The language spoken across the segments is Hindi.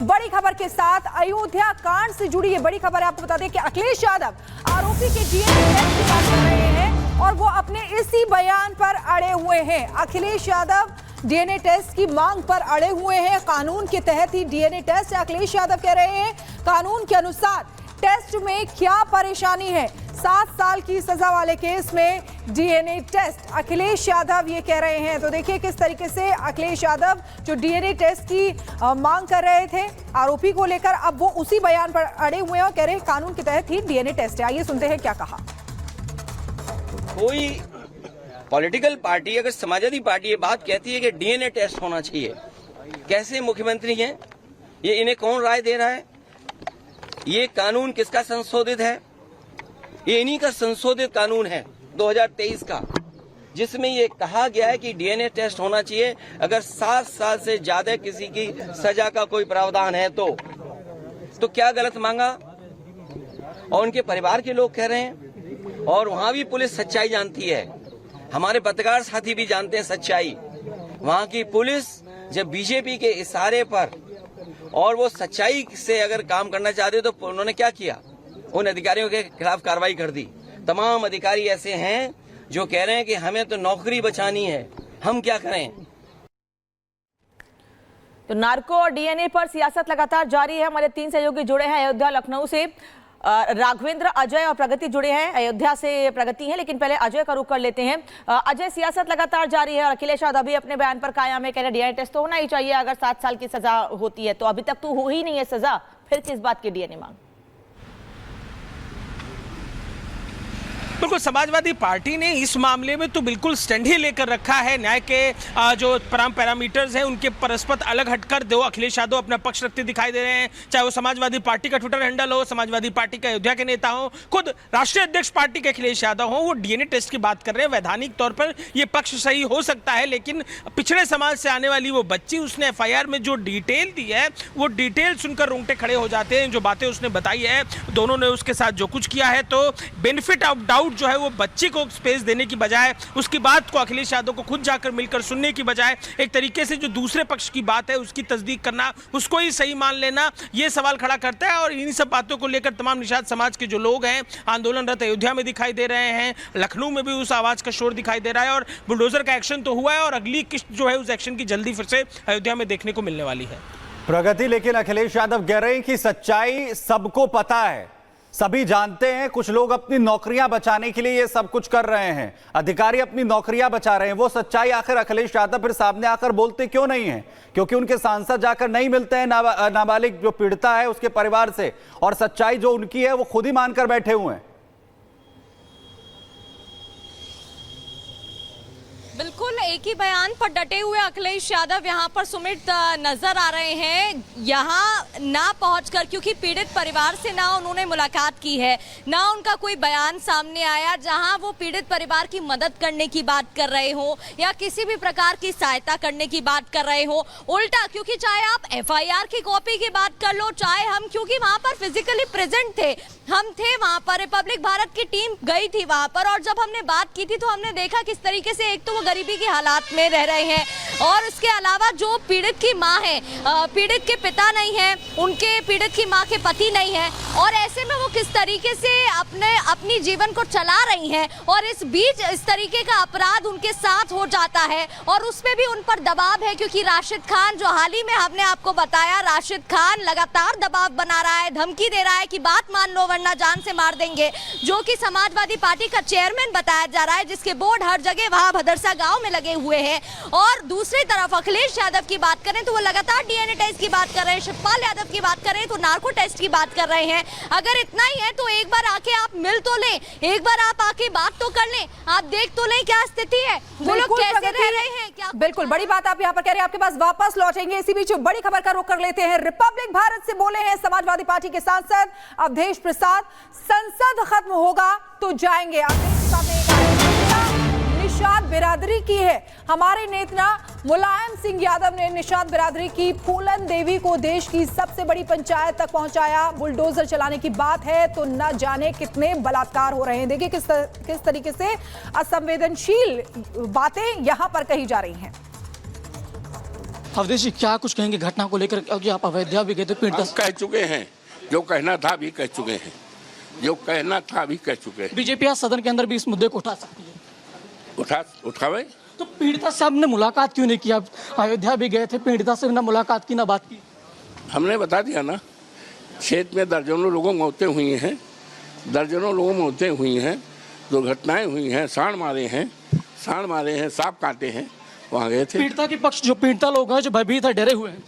बड़ी खबर के साथ अयोध्या कांड से जुड़ी ये बड़ी खबर है। आपको बता दें कि अखिलेश यादव आरोपी के डीएनए टेस्ट की बात कर रहे हैं और वो अपने इसी बयान पर अड़े हुए हैं। अखिलेश यादव डीएनए टेस्ट की मांग पर अड़े हुए हैं। कानून के तहत ही डीएनए टेस्ट अखिलेश यादव कह रहे हैं। कानून के अनुसार टेस्ट में क्या परेशानी है? 7 साल की सजा वाले केस में डीएनए टेस्ट अखिलेश यादव ये कह रहे हैं। तो देखिए किस तरीके से अखिलेश यादव जो डीएनए टेस्ट की मांग कर रहे थे आरोपी को लेकर, अब वो उसी बयान पर अड़े हुए हैं और कह रहे हैं कानून के तहत ही डीएनए टेस्ट है। आइए सुनते हैं क्या कहा। कोई पॉलिटिकल पार्टी, अगर समाजवादी पार्टी ये बात कहती है कि डीएनए टेस्ट होना चाहिए, कैसे मुख्यमंत्री हैं ये, इन्हें कौन राय दे रहा है? ये कानून किसका संशोधित है? ये इन्हीं का संशोधित कानून है 2023 का, जिसमें ये कहा गया है कि डीएनए टेस्ट होना चाहिए अगर 7 साल से ज्यादा किसी की सजा का कोई प्रावधान है तो क्या गलत मांगा? और उनके परिवार के लोग कह रहे हैं, और वहां भी पुलिस सच्चाई जानती है, हमारे पत्रकार साथी भी जानते हैं सच्चाई। वहां की पुलिस जब बीजेपी के इशारे पर और वो सच्चाई से अगर काम करना चाहते तो उन्होंने क्या किया? उन अधिकारियों के खिलाफ कार्रवाई कर दी। तमाम अधिकारी ऐसे हैं जो कह रहे हैं कि हमें तो नौकरी बचानी है, हम क्या करें? तो नार्को और डीएनए पर सियासत लगातार जारी है। हमारे 3 सहयोगी जुड़े हैं अयोध्या लखनऊ से। राघवेंद्र, अजय और प्रगति जुड़े हैं। अयोध्या से प्रगति है, लेकिन पहले अजय का रुख कर लेते हैं। अजय, सियासत लगातार जारी है और अखिलेश यादव अभी अपने बयान पर कायम है, कह रहे डीएनए टेस्ट तो होना ही चाहिए अगर 7 साल की सजा होती है। तो अभी तक तो हो ही नहीं है सजा, फिर किस बात की डीएनए मांग? बिल्कुल, समाजवादी पार्टी ने इस मामले में तो बिल्कुल स्टैंड ही लेकर रखा है। न्याय के जो पैरामीटर्स हैं उनके परस्पर अलग हटकर दो अखिलेश यादव अपना पक्ष रखते दिखाई दे रहे हैं। चाहे वो समाजवादी पार्टी का ट्विटर हैंडल हो, समाजवादी पार्टी का अयोध्या के नेता हो, खुद राष्ट्रीय अध्यक्ष पार्टी के अखिलेश यादव हो, वो डीएनए टेस्ट की बात कर रहे हैं। वैधानिक तौर पर ये पक्ष सही हो सकता है, लेकिन पिछड़े समाज से आने वाली वो बच्ची, उसने एफआईआर में जो डिटेल दी है वो डिटेल सुनकर रोंगटे खड़े हो जाते हैं। जो बातें उसने बताई है, दोनों ने उसके साथ जो कुछ किया है, तो बेनिफिट ऑफ डाउट जो है वो बच्ची को स्पेस देने की बजाय, उसकी बात को अखिलेश यादव को खुद जाकर मिलकर सुनने की बजाय, एक तरीके से जो दूसरे पक्ष की बात है उसकी तस्दीक करना, उसको ही सही मान लेना, ये सवाल खड़ा करता है। और इन्हीं सब बातों को लेकर तमाम निषाद समाज के जो लोग हैं आंदोलनरत अयोध्या में दिखाई दे रहे हैं। लखनऊ में भी उस आवाज का शोर दिखाई दे रहा है और बुलडोजर का एक्शन तो हुआ है और अगली किस्त जो है उस एक्शन की जल्दी फिर से अयोध्या में देखने को मिलने वाली है। प्रगति, लेकिन अखिलेश यादव कह रहे हैं कि सच्चाई सबको पता है, सभी जानते हैं। कुछ लोग अपनी नौकरियां बचाने के लिए ये सब कुछ कर रहे हैं, अधिकारी अपनी नौकरियां बचा रहे हैं। वो सच्चाई आखिर अखिलेश यादव फिर सामने आकर बोलते क्यों नहीं है? क्योंकि उनके सांसद जाकर नहीं मिलते हैं नाबालिग जो पीड़िता है उसके परिवार से, और सच्चाई जो उनकी है वो खुद ही मानकर बैठे हुए हैं। बिल्कुल एक ही बयान पर डटे हुए अखिलेश यादव यहाँ पर सुमित नजर आ रहे हैं। यहाँ ना पहुंचकर, क्योंकि पीड़ित परिवार से ना उन्होंने मुलाकात की है, ना उनका कोई बयान सामने आया जहां वो पीड़ित परिवार की मदद करने की बात कर रहे हो या किसी भी प्रकार की सहायता करने की बात कर रहे हो। उल्टा, क्योंकि चाहे आप एफआईआर की कॉपी की बात कर लो, चाहे हम, क्योंकि वहां पर फिजिकली प्रेजेंट थे, हम थे वहां पर, रिपब्लिक भारत की टीम गई थी वहां पर, और जब हमने बात की थी तो हमने देखा किस तरीके से एक तो वो गरीबी के हालात में रह रहे हैं, और इसके अलावा जो पीड़ित की मां है, पीड़ित के पिता नहीं है, उनके पीड़ित की मां के पति नहीं है, और ऐसे में वो किस तरीके से अपनी जीवन को चला रही हैं, और इस बीच इस तरीके का अपराध उनके साथ हो जाता है और उसमें भी उन पर दबाव है। क्योंकि राशिद खान, जो हाल ही में हमने आपको बताया, राशिद खान लगातार दबाव बना रहा है, धमकी दे रहा है कि बात मान लो वरना जान से मार देंगे, जो कि समाजवादी पार्टी का चेयरमैन बताया जा रहा है, जिसके बोर्ड हर जगह वहां भदरसा गांव में लगे हुए हैं। और दूसरी तरफ अखिलेश यादव की बात करें तो वो लगातार डीएनए टेस्ट की बात कर रहे हैं, शिवपाल यादव की बात करें तो नार्को टेस्ट की बात कर रहे हैं। अगर इतना ही है तो एक बार आके आप मिल तो लें, एक बार आप आके बात तो कर लें, आप देख तो लें क्या स्थिति है, वो लोग कैसे रह रहे हैं, क्या। बिल्कुल बड़ी बात आप यहाँ पर कह रहे हैं, आपके पास वापस लौटेंगे। इसी बीच बड़ी खबर का रुख कर लेते हैं। रिपब्लिक भारत से बोले हैं समाजवादी पार्टी के सांसद अवधेश प्रसाद, संसद खत्म होगा तो जाएंगे। निषाद बिरादरी की है, हमारे नेता मुलायम सिंह यादव ने निषाद बिरादरी की फूलन देवी को देश की सबसे बड़ी पंचायत तक पहुंचाया। बुलडोजर चलाने की बात है तो न जाने कितने बलात्कार हो रहे हैं। देखिए किस तरीके से असंवेदनशील बातें यहां पर कही जा रही हैं। अवधेश जी क्या कुछ कहेंगे घटना को लेकर, क्योंकि आप अयोध्या भी गए थे पीड़िता हम कह चुके हैं, जो कहना था भी कह चुके हैं, जो कहना था भी कह चुके हैं। बीजेपी आज सदन के अंदर भी इस मुद्दे को उठा सकती है। उठावे तो पीड़िता से आपने मुलाकात क्यों नहीं की? आप अयोध्या भी गए थे, पीड़िता से ना मुलाकात की ना बात की। हमने बता दिया ना, क्षेत्र में दर्जनों लोगों मौतें हुई हैं, दर्जनों लोगों मौतें हुई हैं, दुर्घटनाएं हुई हैं, सांड मारे हैं, सांप काटे हैं, वहाँ गए थे। पीड़िता के पक्ष जो पीड़िता लोग हैं जो भयभीत है, डरे हुए हैं।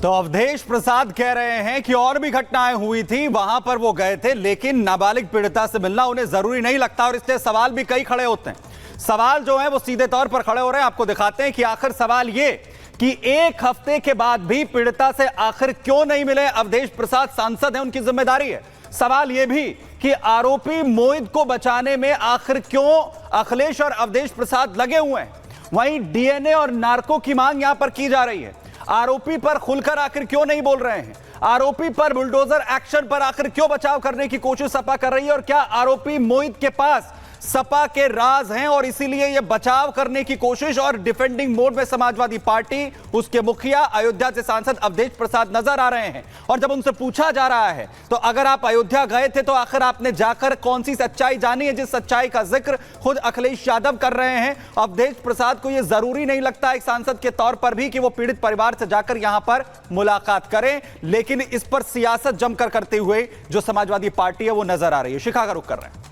तो अवधेश प्रसाद कह रहे हैं कि और भी घटनाएं हुई थी, वहां पर वो गए थे, लेकिन नाबालिग पीड़िता से मिलना उन्हें जरूरी नहीं लगता और इसलिए सवाल भी कई खड़े होते हैं। सवाल जो है वो सीधे तौर पर खड़े हो रहे हैं। आपको दिखाते हैं कि आखिर सवाल ये कि एक हफ्ते के बाद भी पीड़िता से आखिर क्यों नहीं मिले अवधेश प्रसाद, सांसद हैं, उनकी जिम्मेदारी है। सवाल यह भी कि आरोपी मोहित को बचाने में आखिर क्यों अखिलेश और अवधेश प्रसाद लगे हुए हैं। वहीं डीएनए और नार्को की मांग यहां पर की जा रही है। आरोपी पर खुलकर आखिर क्यों नहीं बोल रहे हैं? आरोपी पर बुलडोजर एक्शन पर आखिर क्यों बचाव करने की कोशिश सपा कर रही है? और क्या आरोपी मोहित के पास सपा के राज हैं और इसीलिए यह बचाव करने की कोशिश और डिफेंडिंग मोड में समाजवादी पार्टी, उसके मुखिया अयोध्या से सांसद अवधेश प्रसाद नजर आ रहे हैं। और जब उनसे पूछा जा रहा है तो अगर आप अयोध्या गए थे तो आखिर आपने जाकर कौन सी सच्चाई जानी है, जिस सच्चाई का जिक्र खुद अखिलेश यादव कर रहे हैं। अवधेश प्रसाद को यह जरूरी नहीं लगता एक सांसद के तौर पर भी कि वो पीड़ित परिवार से जाकर यहां पर मुलाकात करें, लेकिन इस पर सियासत जमकर करते हुए जो समाजवादी पार्टी है वो नजर आ रही है। शिखा का रुख कर रहे हैं।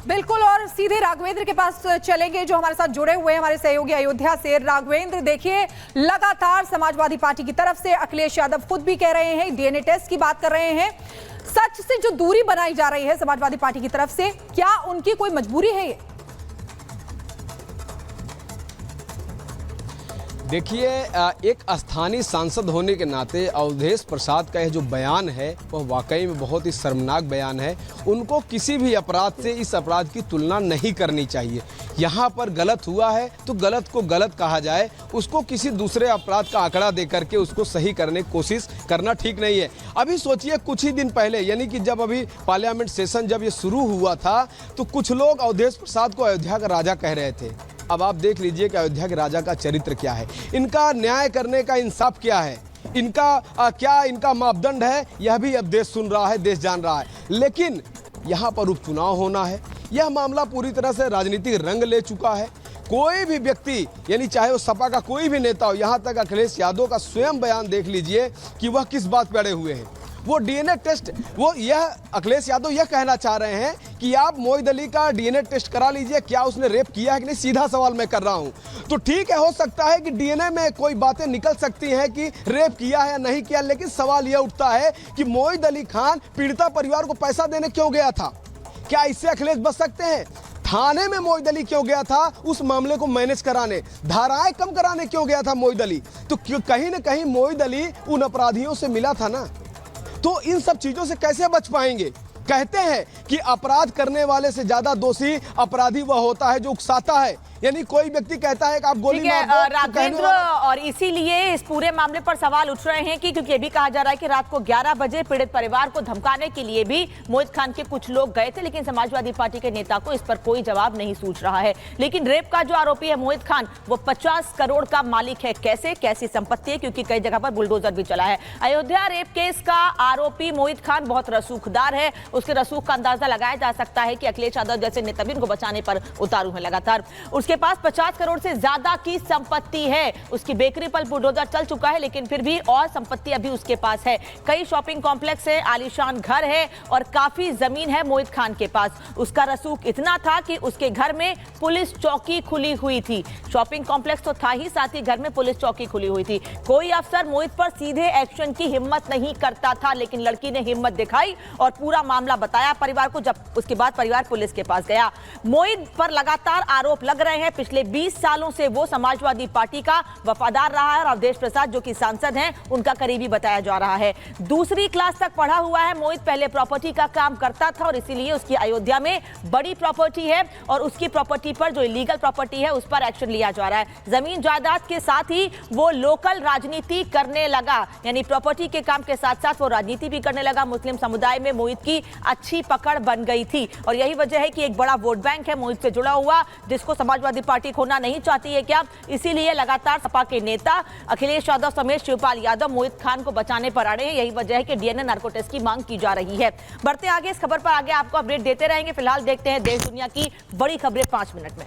बिल्कुल, और सीधे राघवेंद्र के पास चलेंगे जो हमारे साथ जुड़े हुए हैं हमारे सहयोगी अयोध्या से। राघवेंद्र, देखिए लगातार समाजवादी पार्टी की तरफ से अखिलेश यादव खुद भी कह रहे हैं, डीएनए टेस्ट की बात कर रहे हैं। सच से जो दूरी बनाई जा रही है समाजवादी पार्टी की तरफ से, क्या उनकी कोई मजबूरी है ये? देखिए, एक स्थानीय सांसद होने के नाते अवधेश प्रसाद का यह जो बयान है वह वाकई में बहुत ही शर्मनाक बयान है। उनको किसी भी अपराध से इस अपराध की तुलना नहीं करनी चाहिए। यहाँ पर गलत हुआ है तो गलत को गलत कहा जाए, उसको किसी दूसरे अपराध का आंकड़ा दे करके उसको सही करने की कोशिश करना ठीक नहीं है। अभी सोचिए, कुछ ही दिन पहले यानी कि जब अभी पार्लियामेंट सेशन जब ये शुरू हुआ था तो कुछ लोग अवधेश प्रसाद को अयोध्या का राजा कह रहे थे। अब आप देख लीजिए कि अयोध्या के राजा का चरित्र क्या है, इनका न्याय करने का इंसाफ क्या है, इनका क्या इनका मापदंड है, यह भी अब देश सुन रहा है, देश जान रहा है। लेकिन यहाँ पर उपचुनाव होना है, यह मामला पूरी तरह से राजनीतिक रंग ले चुका है। कोई भी व्यक्ति यानी चाहे वो सपा का कोई भी नेता हो, यहाँ तक अखिलेश यादव का स्वयं बयान देख लीजिए कि वह किस बात पर अड़े हुए हैं। वो डीएनए टेस्ट, वो यह अखिलेश यादव यह कहना चाह रहे हैं कि आप मोहित अली का डीएनए टेस्ट करा लीजिए, क्या उसने रेप किया है कि नहीं, सीधा सवाल मैं कर रहा हूं। तो ठीक है, हो सकता है कि डीएनए में कोई बातें निकल सकती हैं कि रेप किया है या नहीं किया, लेकिन सवाल यह उठता है कि मोहित अली खान पीड़िता परिवार को पैसा देने क्यों गया था? क्या इससे अखिलेश बच सकते हैं? थाने में मोहित अली क्यों गया था? उस मामले को मैनेज कराने, धाराएं कम कराने क्यों गया था मोहित अली? तो कहीं ना कहीं मोहित अली उन अपराधियों से मिला था ना। तो इन सब चीजों से कैसे बच पाएंगे? कहते हैं कि अपराध करने वाले से ज्यादा दोषी अपराधी वह होता है जो उकसाता है। यानी कोई व्यक्ति कहता है कि आप गोली मार दो, राघवेंद्र, और इसीलिए इस पूरे मामले पर सवाल उठ रहे हैं कि क्योंकि ये भी कहा जा रहा है कि रात को 11 बजे पीड़ित परिवार को धमकाने के लिए भी मोहित खान के कुछ लोग गए थे, लेकिन समाजवादी पार्टी के नेता को इस पर कोई जवाब नहीं सूझ रहा है। लेकिन रेप का जो आरोपी है मोहित खान, वो 50 करोड़ का मालिक है। कैसी संपत्ति है, क्योंकि कई जगह पर बुलडोजर भी चला है। अयोध्या रेप केस का आरोपी मोहित खान बहुत रसूखदार है, उसके रसूख का अंदाजा लगाया जा सकता है कि अखिलेश यादव जैसे नेता भी उनको बचाने पर उतारू है लगातार। उसके पास 50 करोड़ से ज्यादा की संपत्ति है। उसकी बेकरी पर बुलडोजर चल चुका है, लेकिन फिर भी और संपत्ति अभी उसके पास है। कई शॉपिंग कॉम्प्लेक्स है, आलीशान घर है और काफी जमीन है मोहित खान के पास। उसका रसूख इतना था कि उसके घर में पुलिस चौकी खुली हुई थी। शॉपिंग कॉम्प्लेक्स तो था ही, साथ ही घर में पुलिस चौकी खुली हुई थी। कोई अफसर मोहित पर सीधे एक्शन की हिम्मत नहीं करता था, लेकिन लड़की ने हिम्मत दिखाई और पूरा मामला बताया परिवार को। जब उसके बाद परिवार पुलिस के पास गया। मोहित पर लगातार आरोप लग रहे हैं। पिछले 20 सालों से वो समाजवादी पार्टी का वफादार रहा है और अवधेश प्रसाद जो कि सांसद हैं उनका करीबी बताया जा रहा है। दूसरी क्लास तक पढ़ा हुआ है मोहित, पहले प्रॉपर्टी का काम करता था और इसीलिए उसकी अयोध्या में बड़ी प्रॉपर्टी है और उसकी प्रॉपर्टी पर जो इलीगल प्रॉपर्टी है उस पर एक्शन लिया जा रहा है। जमीन जायदाद के साथ ही वो लोकल राजनीति करने लगा, यानी प्रॉपर्टी के काम के साथ साथ वो राजनीति भी करने लगा। मुस्लिम समुदाय में मोहित की अच्छी पकड़ गड़बड़ बन गई थी और यही वजह है कि एक बड़ा वोट बैंक है मोहित से जुड़ा हुआ, जिसको समाजवादी पार्टी खोना नहीं चाहती है क्या? इसीलिए लगातार सपा के नेता अखिलेश यादव समेत शिवपाल यादव मोहित खान को बचाने पर अड़े हैं। यही वजह है कि डीएनए नार्को टेस्ट की मांग की जा रही है। बढ़ते आगे इस खबर पर आगे आपको अपडेट देते रहेंगे। फिलहाल देखते हैं देश दुनिया की बड़ी खबरें 5 मिनट में।